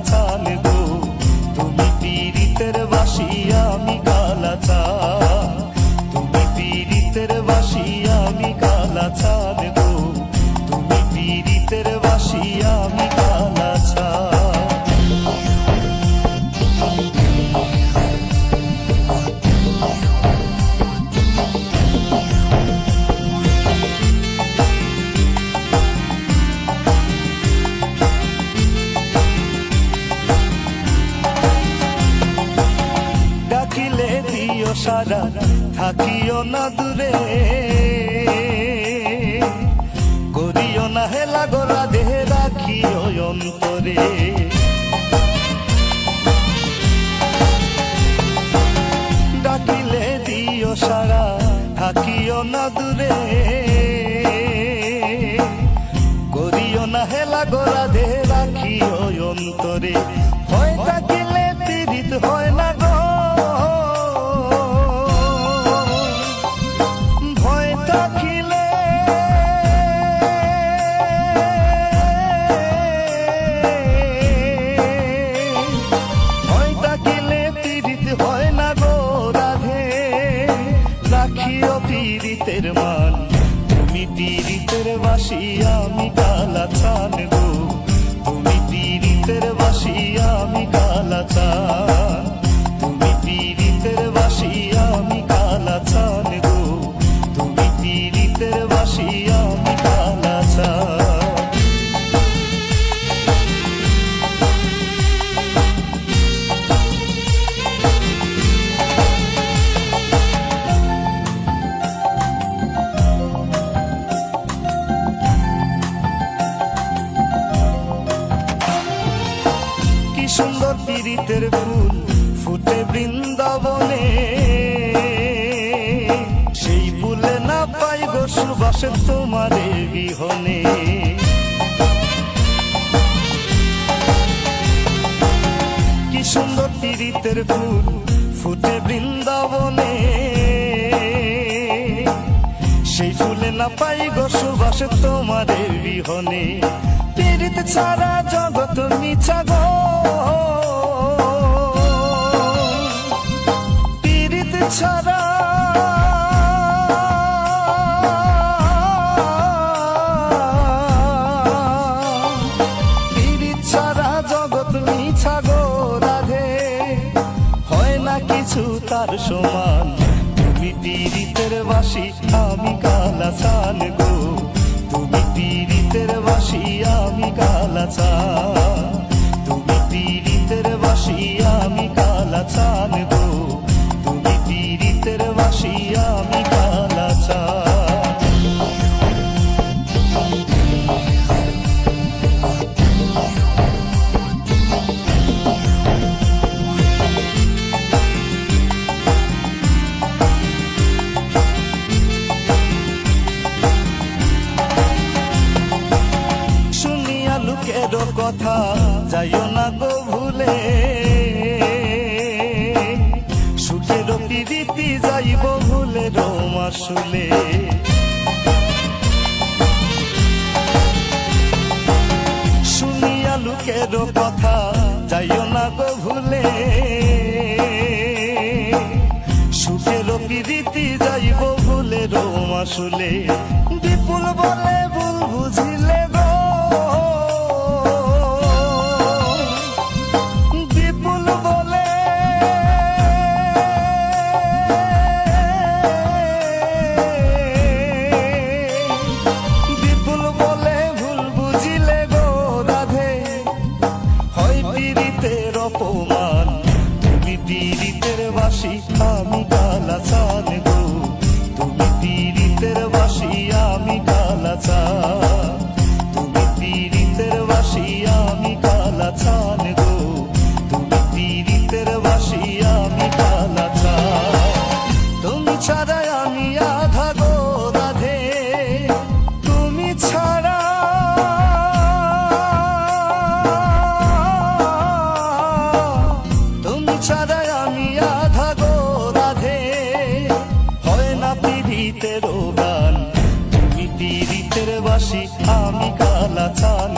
চান গো, তুমি পীড়িতের বাসি আমি কালা চান, তুমি পীড়িতের বাসি আমি কালা চান গো, তুমি পীড়িতের বাসি আমি কালা চান। ডাকিলে দিও সারা, থাকিও না দূরে, করিও না হেলা গোরা দেহে, রাখিও অন্তরে। ডাকিলে দিও সারা, থাকিও না দূরে, করিও না হেলা গোরা দেহে, রাখিও অন্তরে। হয় থাকিলে পীড়িত হয় না গো, ভয় থাকিলে পীড়িত হয় না গো রাধে, রাখিও পীড়িতের মান, তুমি পীড়িতের বাসি আমি কালা চান গো, তুমি পীড়িতের বাসি আমি কালা চান, তুমি পীড়িতের বাসি আমি কালা চান গো, তুমি পীড়িতের বাসি আমি কালা চান। সুন্দর পীড়িতের ফুল ফুটে বৃন্দাবনে, সেই ফুলে না পাই গো সুবাস তোমারে বিহনে। কি সুন্দর পীড়িতের ফুল ফুটে বৃন্দাবনে, সেই ফুলে না পাই গো সুবাস তোমারে বিহনে। পীড়িত ছাড়া জগৎ মিছা গো, পীড়িত ছাড়া পীড়িত ছাড়া জগৎ মিছা গো রাধে, হয় না কিছু তার সমান, তুমি পীড়িতের বাসি আমি কালা চান গো, তুমি পীড়িতের বাসি আমি কালা চান, তুমি পীড়িতের বাসি আমি কালা চান গো, তুমি পীড়িতের বাসি আমি কালা চান। লোকের কথা যাইও না গো ভুলে, সুখের পীড়িতি যাইব ভুলে রোমাশুলে। শুনিয়া লোকের কথা যাইও না গো ভুলে, সুখের পীড়িতি যাইব ভুলে রোমাশুলে। বিপুল বলে ভুল বুঝিলে গো, অপমান, তুমি পীড়িতের বাসি আমি কালা চান গো, তুমি পীড়িতের বাসি আমি কালা চান, তুমি পীড়িতের বাসি আমি কালা চান গো, তুমি পীড়িতের বাসি আমি কালা চান। তুমি ছাড়া আমি আধা গো রাধে, তুমি ছাড়া ছাড়া আমি আধা গো রাধে, হয় না পীড়িতের গান, তুমি পীড়িতের বাসি আমি কালা চান